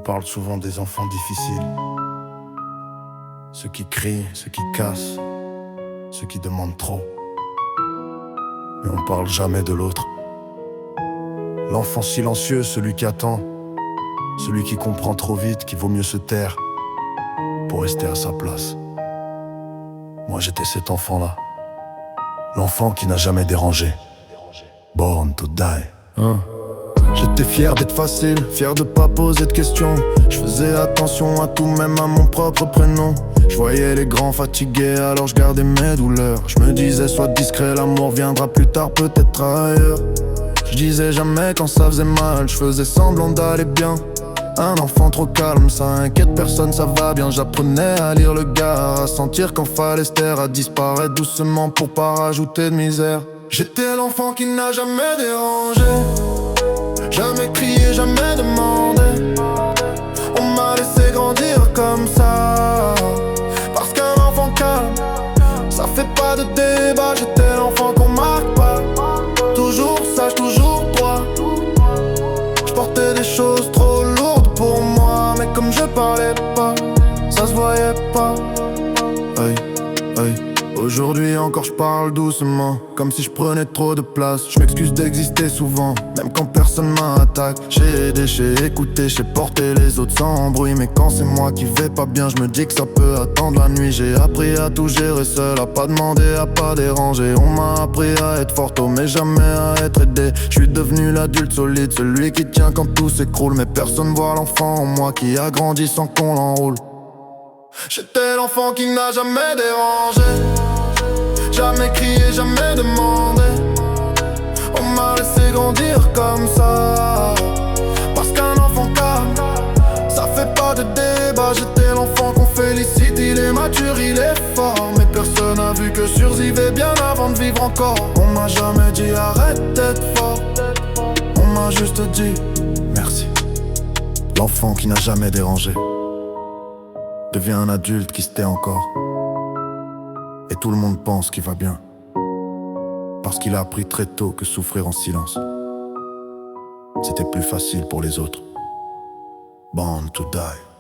parle souvent des enfants difficiles. Ceux qui crient, ceux qui cassent, ceux qui demandent trop. Mais on parle jamais de l'autre. L'enfant silencieux, celui qui attend, celui qui comprend trop vite qu'il vaut mieux se taire pour rester à sa place. Moi j'étais cet enfant-là, l'enfant qui n'a jamais dérangé. Born to die. J'étais fier d'être facile, fier de pas poser de questions. Je faisais attention à tout, même à mon propre prénom. Je voyais les grands fatigués, alors je gardais mes douleurs. Je me disais sois discret, l'amour viendra plus tard, peut-être ailleurs. Je disais jamais quand ça faisait mal, je faisais semblant d'aller bien. Un enfant trop calme, ça inquiète personne, ça va bien. J'apprenais à lire le gars, à sentir quand fallait se taire, à disparaître doucement pour pas rajouter de misère. J'étais l'enfant qui n'a jamais dérangé, jamais crié, jamais demandé. On m'a laissé grandir comme ça, parce qu'un enfant calme, ça fait pas de débat. J'étais l'enfant qu'on marque pas, toujours sage, toujours droit. Je portais des choses trop lourdes pour moi, mais comme je parlais pas, ça se voyait pas. Aïe, aïe. Aujourd'hui encore je parle doucement, comme si je prenais trop de place. Je m'excuse d'exister souvent, même quand personne m'attaque. J'ai aidé, j'ai écouté, j'ai porté les autres sans bruit. Mais quand c'est moi qui vais pas bien, je me dis que ça peut attendre la nuit. J'ai appris à tout gérer seul, à pas demander, à pas déranger. On m'a appris à être fort tôt, mais jamais à être aidé. Je suis devenu l'adulte solide, celui qui tient quand tout s'écroule. Mais personne voit l'enfant en moi qui a grandi sans qu'on l'enroule. J'étais l'enfant qui n'a jamais dérangé, jamais crié, jamais demandé. On m'a laissé grandir comme ça, parce qu'un enfant calme, ça fait pas de débat. J'étais l'enfant qu'on félicite, il est mature, il est fort. Mais personne n'a vu que survivait bien avant de vivre encore. On m'a jamais dit arrête d'être fort, on m'a juste dit merci. L'enfant qui n'a jamais dérangé devient un adulte qui se tait encore. Et tout le monde pense qu'il va bien, parce qu'il a appris très tôt que souffrir en silence, c'était plus facile pour les autres. Born to die.